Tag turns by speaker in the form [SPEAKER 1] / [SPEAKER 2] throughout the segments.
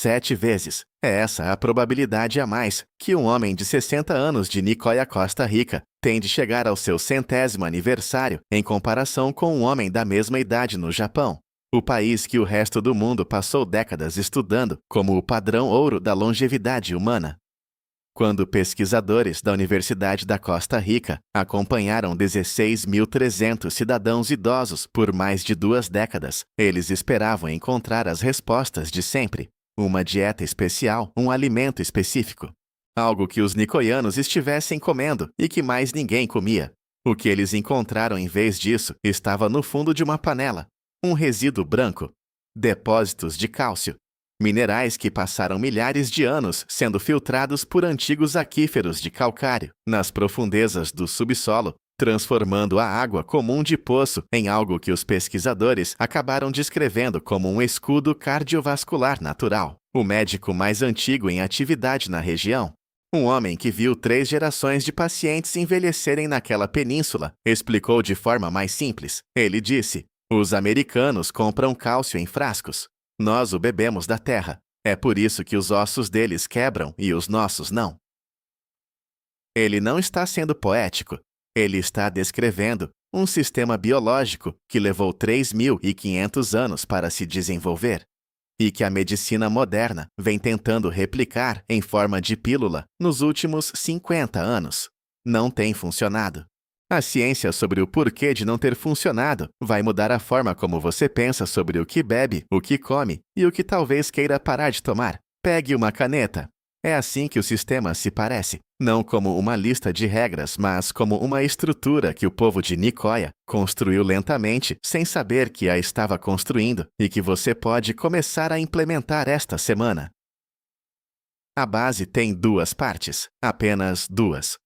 [SPEAKER 1] 7 vezes. É essa a probabilidade a mais que um homem de 60 anos de Nicoya, Costa Rica, tem de chegar ao seu 100º aniversário em comparação com um homem da mesma idade no Japão, o país que o resto do mundo passou décadas estudando como o padrão ouro da longevidade humana. Quando pesquisadores da Universidade da Costa Rica acompanharam 16.300 cidadãos idosos por mais de 2 décadas, eles esperavam encontrar as respostas de sempre: uma dieta especial, um alimento específico. Algo que os nicoianos estivessem comendo e que mais ninguém comia. O que eles encontraram em vez disso estava no fundo de uma panela: um resíduo branco. Depósitos de cálcio. Minerais que passaram milhares de anos sendo filtrados por antigos aquíferos de calcário nas profundezas do subsolo, transformando a água comum de poço em algo que os pesquisadores acabaram descrevendo como um escudo cardiovascular natural. O médico mais antigo em atividade na região, um homem que viu 3 gerações de pacientes envelhecerem naquela península, explicou de forma mais simples. Ele disse: "Os americanos compram cálcio em frascos. Nós o bebemos da terra. É por isso que os ossos deles quebram e os nossos não." Ele não está sendo poético. Ele está descrevendo um sistema biológico que levou 3.500 anos para se desenvolver e que a medicina moderna vem tentando replicar em forma de pílula nos últimos 50 anos. Não tem funcionado. A ciência sobre o porquê de não ter funcionado vai mudar a forma como você pensa sobre o que bebe, o que come e o que talvez queira parar de tomar. Pegue uma caneta. É assim que o sistema se parece. Não como uma lista de regras, mas como uma estrutura que o povo de Nicoya construiu lentamente, sem saber que a estava construindo, e que você pode começar a implementar esta semana. A base tem 2 partes, apenas 2.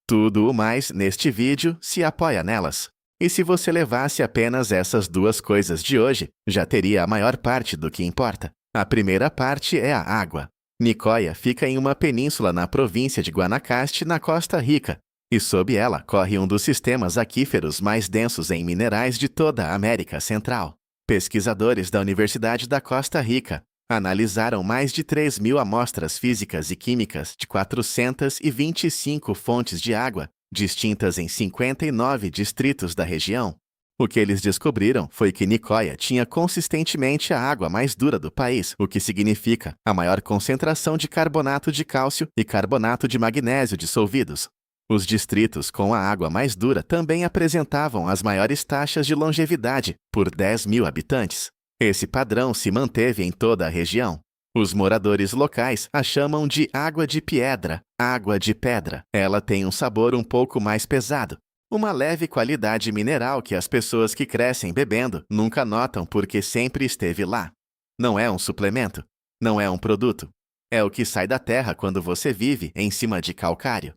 [SPEAKER 1] Tudo o mais neste vídeo se apoia nelas. E se você levasse apenas essas 2 coisas de hoje, já teria a maior parte do que importa. A primeira parte é a água. Nicoya fica em uma península na província de Guanacaste, na Costa Rica, e sob ela corre um dos sistemas aquíferos mais densos em minerais de toda a América Central. Pesquisadores da Universidade da Costa Rica analisaram mais de 3.000 amostras físicas e químicas de 425 fontes de água, distintas em 59 distritos da região. O que eles descobriram foi que Nicoya tinha consistentemente a água mais dura do país, o que significa a maior concentração de carbonato de cálcio e carbonato de magnésio dissolvidos. Os distritos com a água mais dura também apresentavam as maiores taxas de longevidade por 10.000 habitantes. Esse padrão se manteve em toda a região. Os moradores locais a chamam de água de pedra, água de pedra. Ela tem um sabor um pouco mais pesado, uma leve qualidade mineral que as pessoas que crescem bebendo nunca notam porque sempre esteve lá. Não é um suplemento, não é um produto. É o que sai da terra quando você vive em cima de calcário.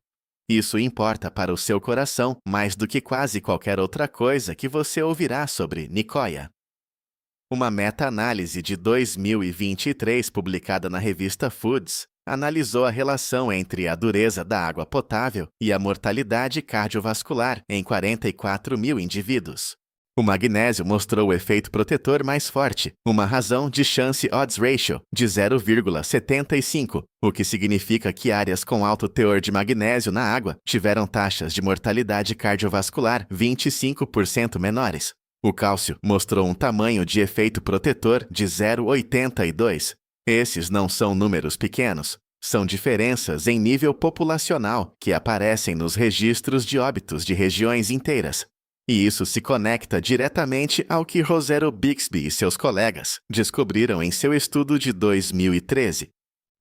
[SPEAKER 1] Isso importa para o seu coração mais do que quase qualquer outra coisa que você ouvirá sobre Nicoya. Uma meta-análise de 2023 publicada na revista Foods analisou a relação entre a dureza da água potável e a mortalidade cardiovascular em 44.000 indivíduos. O magnésio mostrou o efeito protetor mais forte, uma razão de chance-odds ratio de 0,75, o que significa que áreas com alto teor de magnésio na água tiveram taxas de mortalidade cardiovascular 25% menores. O cálcio mostrou um tamanho de efeito protetor de 0,82. Esses não são números pequenos, são diferenças em nível populacional que aparecem nos registros de óbitos de regiões inteiras. E isso se conecta diretamente ao que Rosero Bixby e seus colegas descobriram em seu estudo de 2013,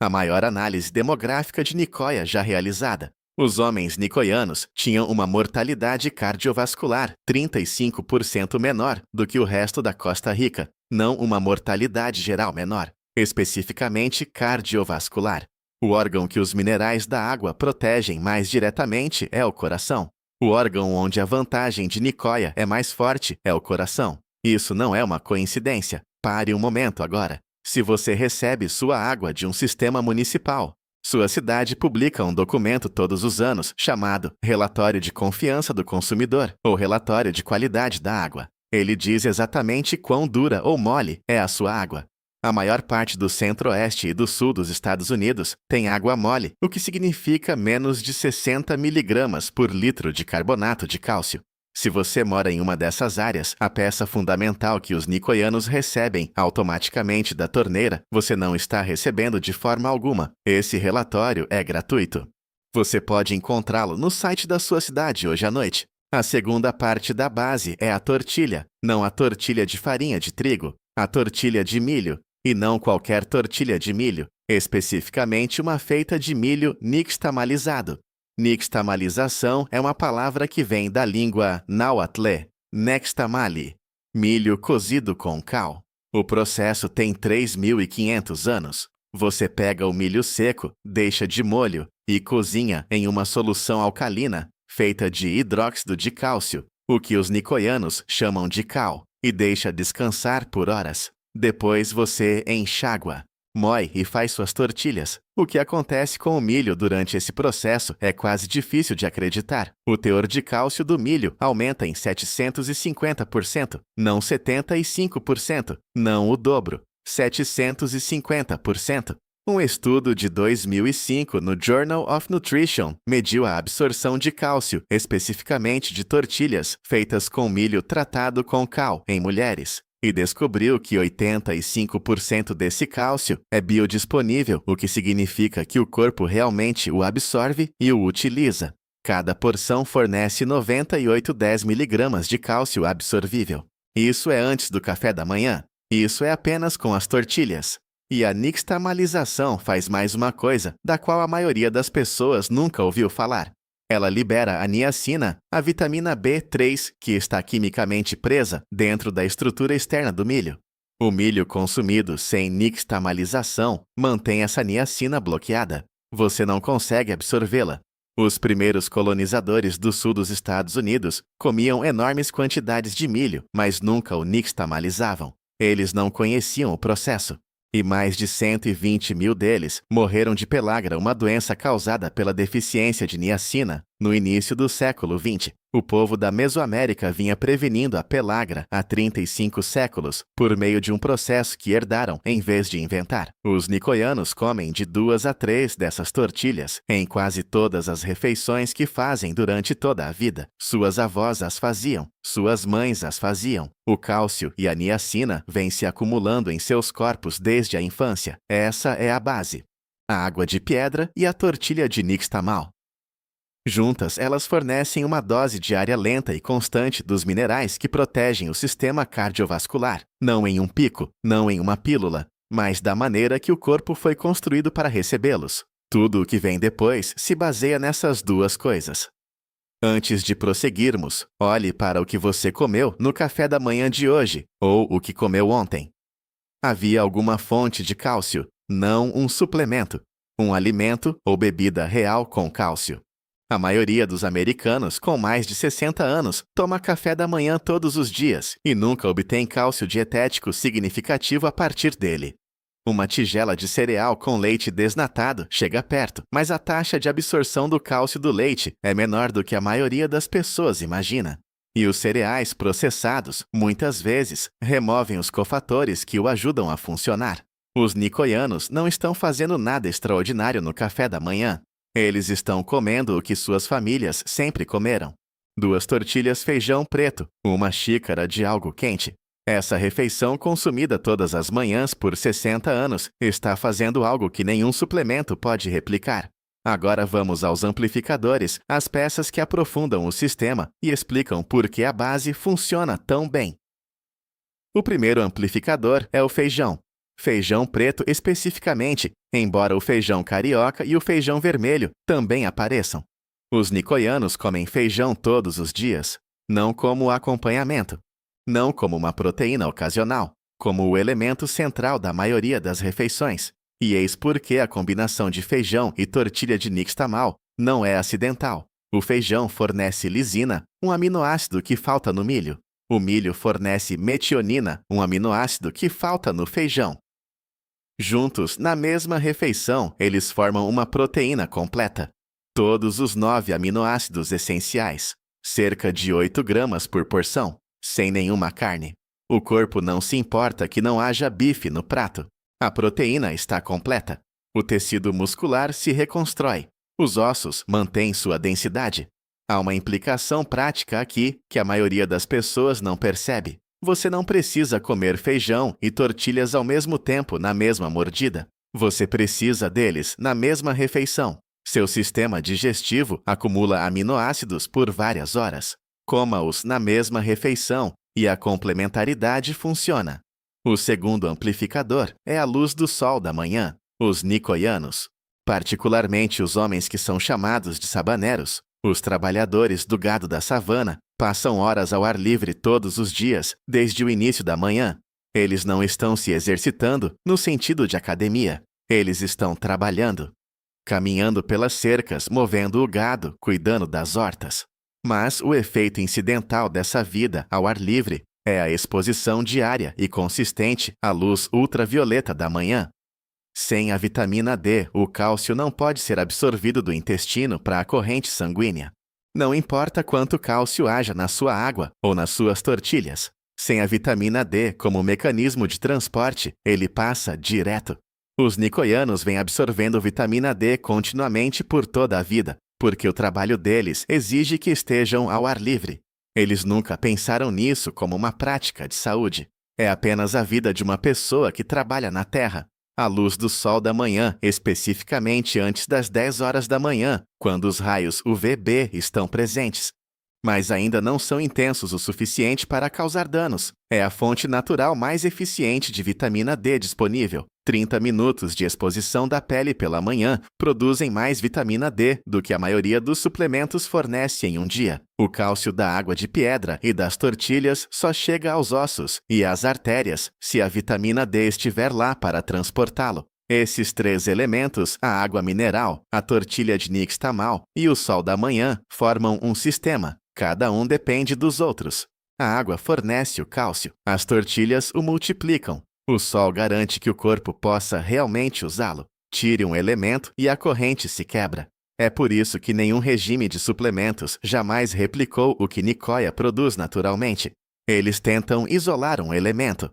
[SPEAKER 1] a maior análise demográfica de Nicoya já realizada. Os homens nicoianos tinham uma mortalidade cardiovascular 35% menor do que o resto da Costa Rica, não uma mortalidade geral menor, especificamente cardiovascular. O órgão que os minerais da água protegem mais diretamente é o coração. O órgão onde a vantagem de Nicoya é mais forte é o coração. Isso não é uma coincidência. Pare um momento agora. Se você recebe sua água de um sistema municipal, sua cidade publica um documento todos os anos chamado Relatório de Confiança do Consumidor ou Relatório de Qualidade da Água. Ele diz exatamente quão dura ou mole é a sua água. A maior parte do centro-oeste e do sul dos Estados Unidos tem água mole, o que significa menos de 60 miligramas por litro de carbonato de cálcio. Se você mora em uma dessas áreas, a peça fundamental que os nicoianos recebem automaticamente da torneira, você não está recebendo de forma alguma. Esse relatório é gratuito. Você pode encontrá-lo no site da sua cidade hoje à noite. A segunda parte da base é a tortilha, não a tortilha de farinha de trigo, a tortilha de milho, e não qualquer tortilha de milho, especificamente uma feita de milho nixtamalizado. Nixtamalização é uma palavra que vem da língua náhuatl, nextamali, milho cozido com cal. O processo tem 3.500 anos. Você pega o milho seco, deixa de molho e cozinha em uma solução alcalina, feita de hidróxido de cálcio, o que os nicoianos chamam de cal, e deixa descansar por horas. Depois você enxágua, moe e faz suas tortilhas. O que acontece com o milho durante esse processo é quase difícil de acreditar. O teor de cálcio do milho aumenta em 750%, não 75%, não o dobro, 750%. Um estudo de 2005 no Journal of Nutrition mediu a absorção de cálcio, especificamente de tortilhas feitas com milho tratado com cal em mulheres, e descobriu que 85% desse cálcio é biodisponível, o que significa que o corpo realmente o absorve e o utiliza. Cada porção fornece 98,10 mg de cálcio absorvível. Isso é antes do café da manhã. Isso é apenas com as tortilhas. E a nixtamalização faz mais uma coisa, da qual a maioria das pessoas nunca ouviu falar. Ela libera a niacina, a vitamina B3, que está quimicamente presa dentro da estrutura externa do milho. O milho consumido sem nixtamalização mantém essa niacina bloqueada. Você não consegue absorvê-la. Os primeiros colonizadores do sul dos Estados Unidos comiam enormes quantidades de milho, mas nunca o nixtamalizavam. Eles não conheciam o processo. E mais de 120 mil deles morreram de pellagra, uma doença causada pela deficiência de niacina, no início do século XX. O povo da Mesoamérica vinha prevenindo a pellagra há 35 séculos, por meio de um processo que herdaram em vez de inventar. Os nicoianos comem de 2 a 3 dessas tortilhas em quase todas as refeições que fazem durante toda a vida. Suas avós as faziam, suas mães as faziam. O cálcio e a niacina vêm se acumulando em seus corpos desde a infância. Essa é a base. A água de pedra e a tortilha de nixtamal. Juntas, elas fornecem uma dose diária lenta e constante dos minerais que protegem o sistema cardiovascular, não em um pico, não em uma pílula, mas da maneira que o corpo foi construído para recebê-los. Tudo o que vem depois se baseia nessas duas coisas. Antes de prosseguirmos, olhe para o que você comeu no café da manhã de hoje, ou o que comeu ontem. Havia alguma fonte de cálcio, não um suplemento, um alimento ou bebida real com cálcio. A maioria dos americanos com mais de 60 anos toma café da manhã todos os dias e nunca obtém cálcio dietético significativo a partir dele. Uma tigela de cereal com leite desnatado chega perto, mas a taxa de absorção do cálcio do leite é menor do que a maioria das pessoas imagina. E os cereais processados, muitas vezes, removem os cofatores que o ajudam a funcionar. Os nicoianos não estão fazendo nada extraordinário no café da manhã. Eles estão comendo o que suas famílias sempre comeram. 2 tortilhas feijão preto, uma xícara de algo quente. Essa refeição consumida todas as manhãs por 60 anos está fazendo algo que nenhum suplemento pode replicar. Agora vamos aos amplificadores, as peças que aprofundam o sistema e explicam por que a base funciona tão bem. O primeiro amplificador é o feijão. Feijão preto especificamente, embora o feijão carioca e o feijão vermelho também apareçam. Os nicoianos comem feijão todos os dias, não como acompanhamento, não como uma proteína ocasional, como o elemento central da maioria das refeições. E eis por que a combinação de feijão e tortilha de nixtamal não é acidental. O feijão fornece lisina, um aminoácido que falta no milho. O milho fornece metionina, um aminoácido que falta no feijão. Juntos, na mesma refeição, eles formam uma proteína completa. Todos os 9 aminoácidos essenciais, cerca de 8 gramas por porção, sem nenhuma carne. O corpo não se importa que não haja bife no prato. A proteína está completa. O tecido muscular se reconstrói. Os ossos mantêm sua densidade. Há uma implicação prática aqui que a maioria das pessoas não percebe. Você não precisa comer feijão e tortilhas ao mesmo tempo na mesma mordida. Você precisa deles na mesma refeição. Seu sistema digestivo acumula aminoácidos por várias horas. Coma-os na mesma refeição e a complementaridade funciona. O segundo amplificador é a luz do sol da manhã, os nicoianos. Particularmente os homens que são chamados de sabaneros, os trabalhadores do gado da savana, passam horas ao ar livre todos os dias, desde o início da manhã. Eles não estão se exercitando no sentido de academia. Eles estão trabalhando. Caminhando pelas cercas, movendo o gado, cuidando das hortas. Mas o efeito incidental dessa vida ao ar livre é a exposição diária e consistente à luz ultravioleta da manhã. Sem a vitamina D, o cálcio não pode ser absorvido do intestino para a corrente sanguínea. Não importa quanto cálcio haja na sua água ou nas suas tortilhas. Sem a vitamina D como mecanismo de transporte, ele passa direto. Os nicoianos vêm absorvendo vitamina D continuamente por toda a vida, porque o trabalho deles exige que estejam ao ar livre. Eles nunca pensaram nisso como uma prática de saúde. É apenas a vida de uma pessoa que trabalha na terra. A luz do sol da manhã, especificamente antes das 10 horas da manhã, quando os raios UVB estão presentes. Mas ainda não são intensos o suficiente para causar danos. É a fonte natural mais eficiente de vitamina D disponível. 30 minutos de exposição da pele pela manhã produzem mais vitamina D do que a maioria dos suplementos fornece em um dia. O cálcio da água de pedra e das tortilhas só chega aos ossos e às artérias se a vitamina D estiver lá para transportá-lo. Esses 3 elementos, a água mineral, a tortilha de nixtamal e o sol da manhã, formam um sistema. Cada um depende dos outros. A água fornece o cálcio, as tortilhas o multiplicam. O sol garante que o corpo possa realmente usá-lo. Tire um elemento e a corrente se quebra. É por isso que nenhum regime de suplementos jamais replicou o que Nicoya produz naturalmente. Eles tentam isolar um elemento.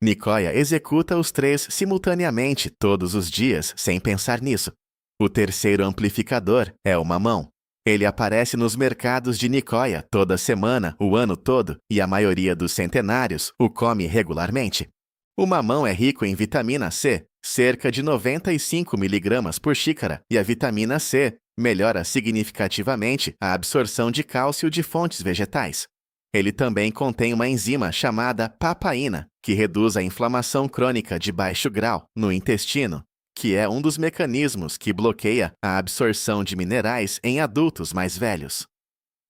[SPEAKER 1] Nicoya executa os 3 simultaneamente todos os dias sem pensar nisso. O terceiro amplificador é o mamão. Ele aparece nos mercados de Nicoya toda semana, o ano todo, e a maioria dos centenários o come regularmente. O mamão é rico em vitamina C, cerca de 95 mg por xícara, e a vitamina C melhora significativamente a absorção de cálcio de fontes vegetais. Ele também contém uma enzima chamada papaína, que reduz a inflamação crônica de baixo grau no intestino, que é um dos mecanismos que bloqueia a absorção de minerais em adultos mais velhos.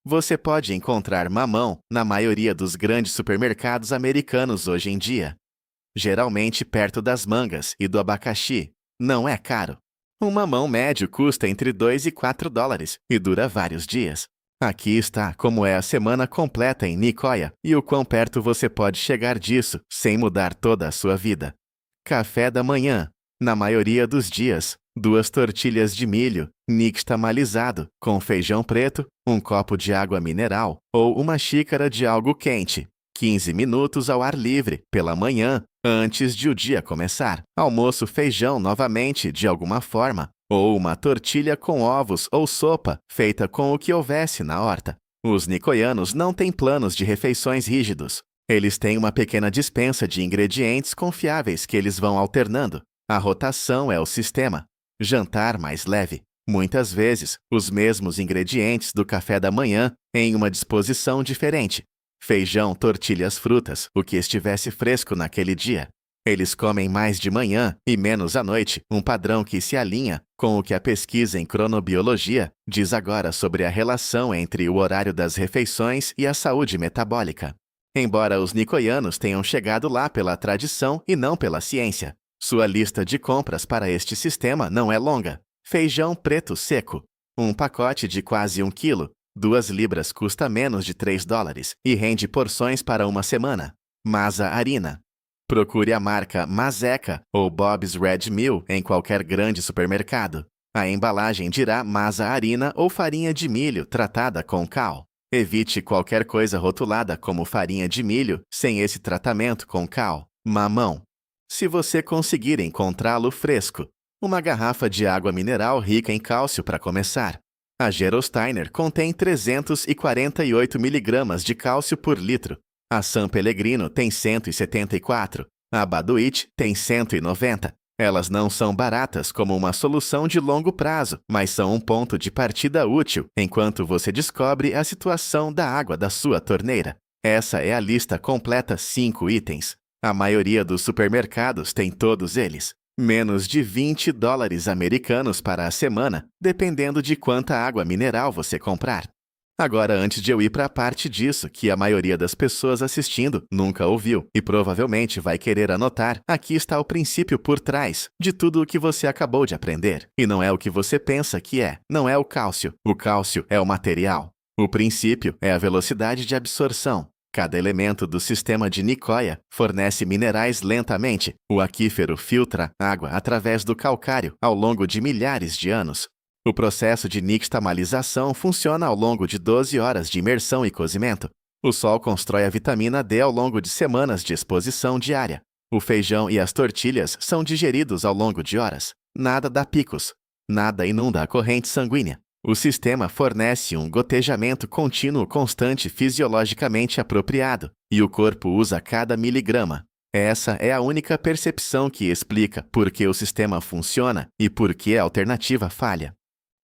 [SPEAKER 1] Você pode encontrar mamão na maioria dos grandes supermercados americanos hoje em dia. Geralmente perto das mangas e do abacaxi. Não é caro. Um mamão médio custa entre 2 e 4 dólares e dura vários dias. Aqui está como é a semana completa em Nicoya e o quão perto você pode chegar disso sem mudar toda a sua vida. Café da manhã. Na maioria dos dias, 2 tortilhas de milho, nixtamalizado, com feijão preto, um copo de água mineral ou uma xícara de algo quente. 15 minutos ao ar livre, pela manhã, antes de o dia começar. Almoço feijão novamente, de alguma forma, ou uma tortilha com ovos ou sopa, feita com o que houvesse na horta. Os nicoianos não têm planos de refeições rígidos. Eles têm uma pequena despensa de ingredientes confiáveis que eles vão alternando. A rotação é o sistema. Jantar mais leve. Muitas vezes, os mesmos ingredientes do café da manhã em uma disposição diferente. Feijão, tortilhas, frutas, o que estivesse fresco naquele dia. Eles comem mais de manhã e menos à noite, um padrão que se alinha com o que a pesquisa em cronobiologia diz agora sobre a relação entre o horário das refeições e a saúde metabólica. Embora os nicoianos tenham chegado lá pela tradição e não pela ciência, sua lista de compras para este sistema não é longa. Feijão preto seco. Um pacote de quase 1 quilo. 2 libras custa menos de 3 dólares e rende porções para uma semana. Masa harina. Procure a marca Mazeca ou Bob's Red Mill em qualquer grande supermercado. A embalagem dirá masa harina ou farinha de milho tratada com cal. Evite qualquer coisa rotulada como farinha de milho sem esse tratamento com cal, mamão. Se você conseguir encontrá-lo fresco, uma garrafa de água mineral rica em cálcio para começar. A Gerolsteiner contém 348 mg de cálcio por litro. A San Pellegrino tem 174. A Baduit tem 190. Elas não são baratas como uma solução de longo prazo, mas são um ponto de partida útil enquanto você descobre a situação da água da sua torneira. Essa é a lista completa 5 itens. A maioria dos supermercados tem todos eles. Menos de $20 americanos para a semana, dependendo de quanta água mineral você comprar. Agora, antes de eu ir para a parte disso que a maioria das pessoas assistindo nunca ouviu e provavelmente vai querer anotar, aqui está o princípio por trás de tudo o que você acabou de aprender. E não é o que você pensa que é, não é o cálcio. O cálcio é o material. O princípio é a velocidade de absorção. Cada elemento do sistema de Nicoya fornece minerais lentamente. O aquífero filtra água através do calcário ao longo de milhares de anos. O processo de nixtamalização funciona ao longo de 12 horas de imersão e cozimento. O sol constrói a vitamina D ao longo de semanas de exposição diária. O feijão e as tortilhas são digeridos ao longo de horas. Nada dá picos. Nada inunda a corrente sanguínea. O sistema fornece um gotejamento contínuo constante fisiologicamente apropriado, e o corpo usa cada miligrama. Essa é a única percepção que explica por que o sistema funciona e por que a alternativa falha.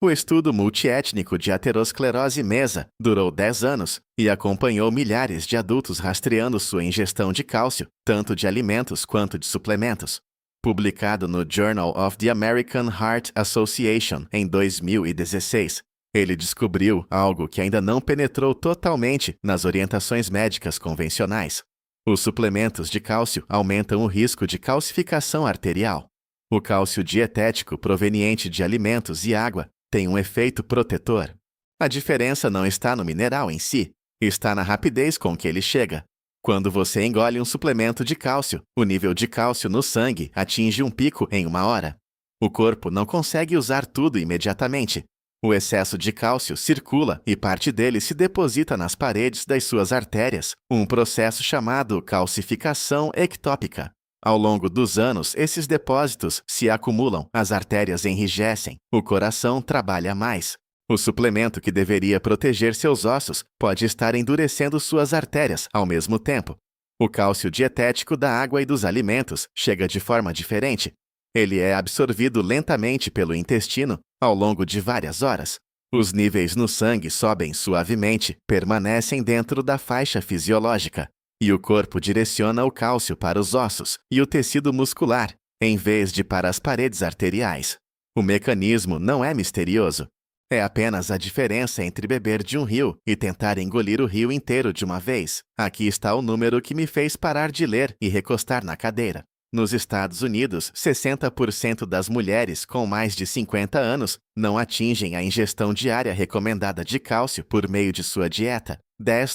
[SPEAKER 1] O estudo multiétnico de aterosclerose mesa durou 10 anos e acompanhou milhares de adultos rastreando sua ingestão de cálcio, tanto de alimentos quanto de suplementos. Publicado no Journal of the American Heart Association em 2016, ele descobriu algo que ainda não penetrou totalmente nas orientações médicas convencionais. Os suplementos de cálcio aumentam o risco de calcificação arterial. O cálcio dietético proveniente de alimentos e água tem um efeito protetor. A diferença não está no mineral em si, está na rapidez com que ele chega. Quando você engole um suplemento de cálcio, o nível de cálcio no sangue atinge um pico em 1 hora. O corpo não consegue usar tudo imediatamente. O excesso de cálcio circula e parte dele se deposita nas paredes das suas artérias, um processo chamado calcificação ectópica. Ao longo dos anos, esses depósitos se acumulam, as artérias enrijecem, o coração trabalha mais. O suplemento que deveria proteger seus ossos pode estar endurecendo suas artérias ao mesmo tempo. O cálcio dietético da água e dos alimentos chega de forma diferente. Ele é absorvido lentamente pelo intestino ao longo de várias horas. Os níveis no sangue sobem suavemente, permanecem dentro da faixa fisiológica. E o corpo direciona o cálcio para os ossos e o tecido muscular, em vez de para as paredes arteriais. O mecanismo não é misterioso. É apenas a diferença entre beber de um rio e tentar engolir o rio inteiro de uma vez. Aqui está o número que me fez parar de ler e recostar na cadeira. Nos Estados Unidos, 60% das mulheres com mais de 50 anos não atingem a ingestão diária recomendada de cálcio por meio de sua dieta.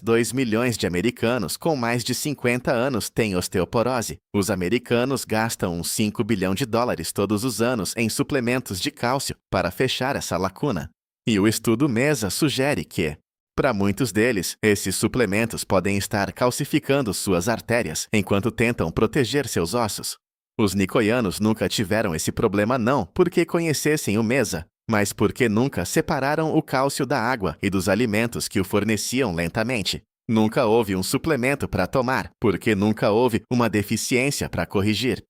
[SPEAKER 1] 2 milhões de americanos com mais de 50 anos têm osteoporose. Os americanos gastam uns $5 bilhões todos os anos em suplementos de cálcio para fechar essa lacuna. E o estudo MESA sugere que, para muitos deles, esses suplementos podem estar calcificando suas artérias enquanto tentam proteger seus ossos. Os nicoianos nunca tiveram esse problema não porque conhecessem o MESA, mas porque nunca separaram o cálcio da água e dos alimentos que o forneciam lentamente. Nunca houve um suplemento para tomar, porque nunca houve uma deficiência para corrigir.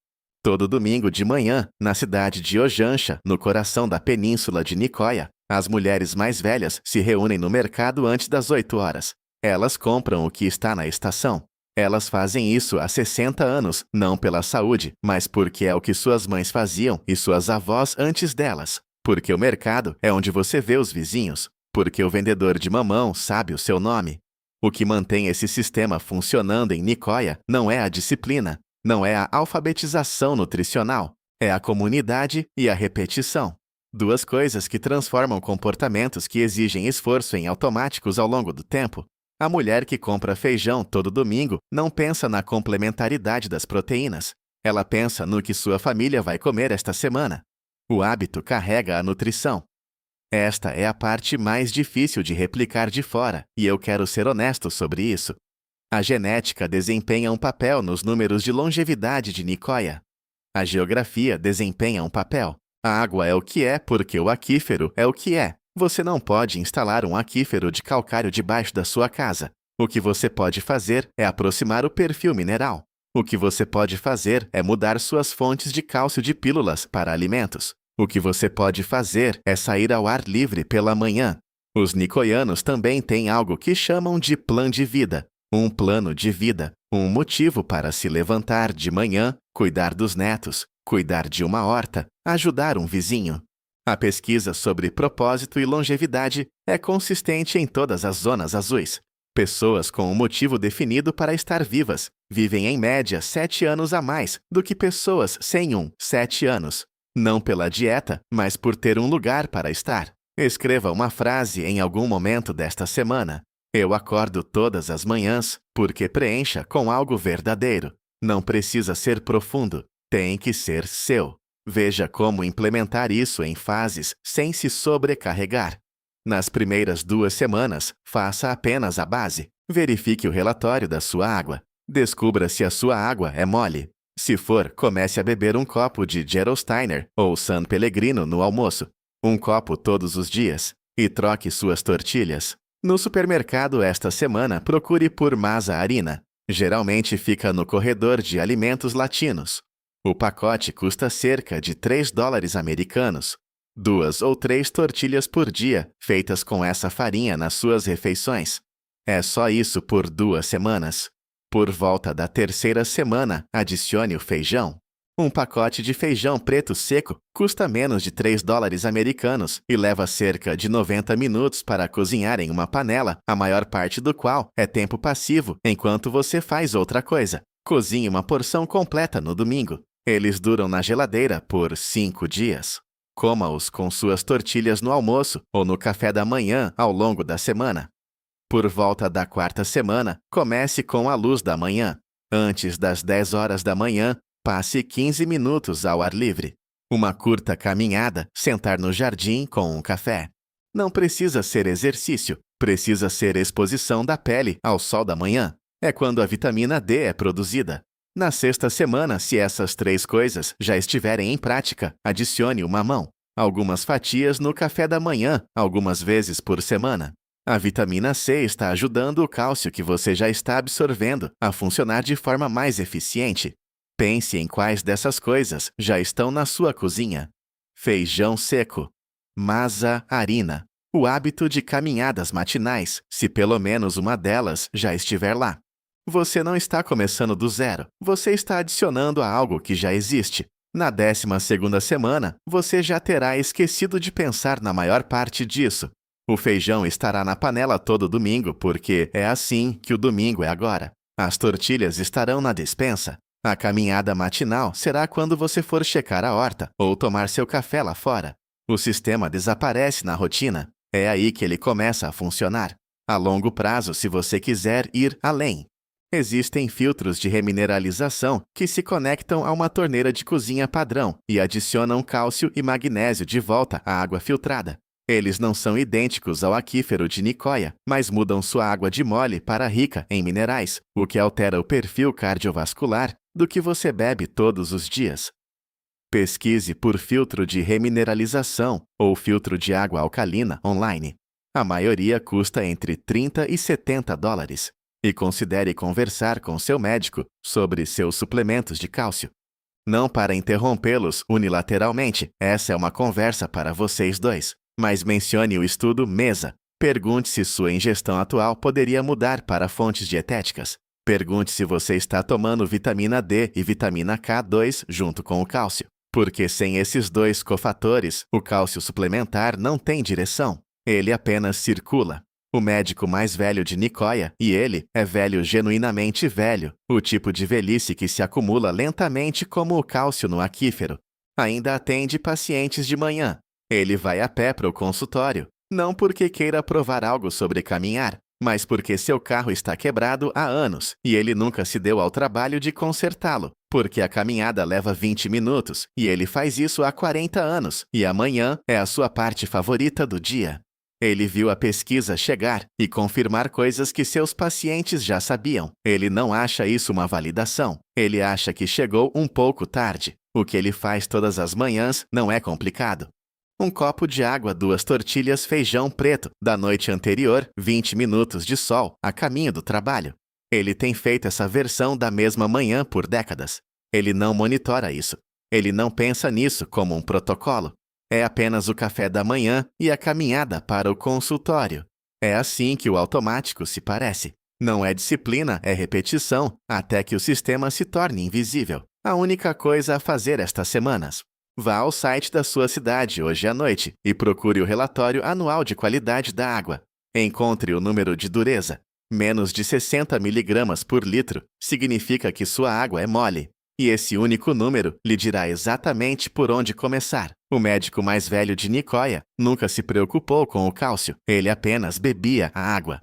[SPEAKER 1] Todo domingo de manhã, na cidade de Ojancha, no coração da península de Nicoya, as mulheres mais velhas se reúnem no mercado antes das 8 horas. Elas compram o que está na estação. Elas fazem isso há 60 anos, não pela saúde, mas porque é o que suas mães faziam e suas avós antes delas. Porque o mercado é onde você vê os vizinhos. Porque o vendedor de mamão sabe o seu nome. O que mantém esse sistema funcionando em Nicoya não é a disciplina, não é a alfabetização nutricional, é a comunidade e a repetição. 2 coisas que transformam comportamentos que exigem esforço em automáticos ao longo do tempo. A mulher que compra feijão todo domingo não pensa na complementaridade das proteínas. Ela pensa no que sua família vai comer esta semana. O hábito carrega a nutrição. Esta é a parte mais difícil de replicar de fora, e eu quero ser honesto sobre isso. A genética desempenha um papel nos números de longevidade de Nicoya. A geografia desempenha um papel. A água é o que é porque o aquífero é o que é. Você não pode instalar um aquífero de calcário debaixo da sua casa. O que você pode fazer é aproximar o perfil mineral. O que você pode fazer é mudar suas fontes de cálcio de pílulas para alimentos. O que você pode fazer é sair ao ar livre pela manhã. Os nicoianos também têm algo que chamam de plano de vida. Um plano de vida, um motivo para se levantar de manhã, cuidar dos netos, cuidar de uma horta, ajudar um vizinho. A pesquisa sobre propósito e longevidade é consistente em todas as zonas azuis. Pessoas com um motivo definido para estar vivas vivem em média 7 anos a mais do que pessoas sem 7 anos. Não pela dieta, mas por ter um lugar para estar. Escreva uma frase em algum momento desta semana. Eu acordo todas as manhãs porque preencha com algo verdadeiro. Não precisa ser profundo, tem que ser seu. Veja como implementar isso em fases sem se sobrecarregar. Nas primeiras 2 semanas, faça apenas a base. Verifique o relatório da sua água. Descubra se a sua água é mole. Se for, comece a beber um copo de Gerolsteiner ou San Pellegrino no almoço. Um copo todos os dias. E troque suas tortilhas. No supermercado esta semana, procure por masa harina. Geralmente fica no corredor de alimentos latinos. O pacote custa cerca de $3 americanos. 2 ou 3 tortilhas por dia, feitas com essa farinha nas suas refeições. É só isso por 2 semanas. Por volta da 3ª semana, adicione o feijão. Um pacote de feijão preto seco custa menos de $3 americanos e leva cerca de 90 minutos para cozinhar em uma panela, a maior parte do qual é tempo passivo enquanto você faz outra coisa. Cozinhe uma porção completa no domingo. Eles duram na geladeira por 5 dias. Coma-os com suas tortilhas no almoço ou no café da manhã ao longo da semana. Por volta da 4ª semana, comece com a luz da manhã. Antes das 10 horas da manhã, passe 15 minutos ao ar livre. Uma curta caminhada, sentar no jardim com um café. Não precisa ser exercício, precisa ser exposição da pele ao sol da manhã. É quando a vitamina D é produzida. Na 6ª semana, se essas 3 coisas já estiverem em prática, adicione uma mamão. Algumas fatias no café da manhã, algumas vezes por semana. A vitamina C está ajudando o cálcio que você já está absorvendo a funcionar de forma mais eficiente. Pense em quais dessas coisas já estão na sua cozinha. Feijão seco. Masa harina. O hábito de caminhadas matinais, se pelo menos uma delas já estiver lá. Você não está começando do zero, você está adicionando a algo que já existe. Na 12ª semana, você já terá esquecido de pensar na maior parte disso. O feijão estará na panela todo domingo porque é assim que o domingo é agora. As tortilhas estarão na despensa. A caminhada matinal será quando você for checar a horta ou tomar seu café lá fora. O sistema desaparece na rotina. É aí que ele começa a funcionar. A longo prazo, se você quiser ir além. Existem filtros de remineralização que se conectam a uma torneira de cozinha padrão e adicionam cálcio e magnésio de volta à água filtrada. Eles não são idênticos ao aquífero de Nicoya, mas mudam sua água de mole para rica em minerais, o que altera o perfil cardiovascular do que você bebe todos os dias. Pesquise por filtro de remineralização ou filtro de água alcalina online. A maioria custa entre $30 e $70. E considere conversar com seu médico sobre seus suplementos de cálcio. Não para interrompê-los unilateralmente, essa é uma conversa para vocês dois. Mas mencione o estudo MESA. Pergunte se sua ingestão atual poderia mudar para fontes dietéticas. Pergunte se você está tomando vitamina D e vitamina K2 junto com o cálcio. Porque sem esses 2 cofatores, o cálcio suplementar não tem direção. Ele apenas circula. O médico mais velho de Nicoya, e ele é velho genuinamente velho, o tipo de velhice que se acumula lentamente como o cálcio no aquífero. Ainda atende pacientes de manhã. Ele vai a pé para o consultório, não porque queira provar algo sobre caminhar, mas porque seu carro está quebrado há anos e ele nunca se deu ao trabalho de consertá-lo. Porque a caminhada leva 20 minutos e ele faz isso há 40 anos e amanhã é a sua parte favorita do dia. Ele viu a pesquisa chegar e confirmar coisas que seus pacientes já sabiam. Ele não acha isso uma validação. Ele acha que chegou um pouco tarde. O que ele faz todas as manhãs não é complicado. Um copo de água, 2 tortilhas, feijão preto, da noite anterior, 20 minutos de sol, a caminho do trabalho. Ele tem feito essa versão da mesma manhã por décadas. Ele não monitora isso. Ele não pensa nisso como um protocolo. É apenas o café da manhã e a caminhada para o consultório. É assim que o automático se parece. Não é disciplina, é repetição, até que o sistema se torne invisível. A única coisa a fazer estas semanas. Vá ao site da sua cidade hoje à noite e procure o relatório anual de qualidade da água. Encontre o número de dureza. Menos de 60 miligramas por litro significa que sua água é mole. E esse único número lhe dirá exatamente por onde começar. O médico mais velho de Nicoya nunca se preocupou com o cálcio, ele apenas bebia a água.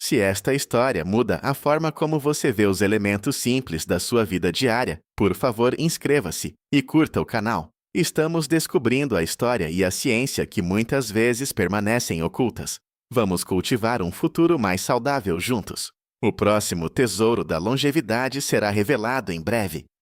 [SPEAKER 1] Se esta história muda a forma como você vê os elementos simples da sua vida diária, por favor inscreva-se e curta o canal. Estamos descobrindo a história e a ciência que muitas vezes permanecem ocultas. Vamos cultivar um futuro mais saudável juntos. O próximo tesouro da longevidade será revelado em breve.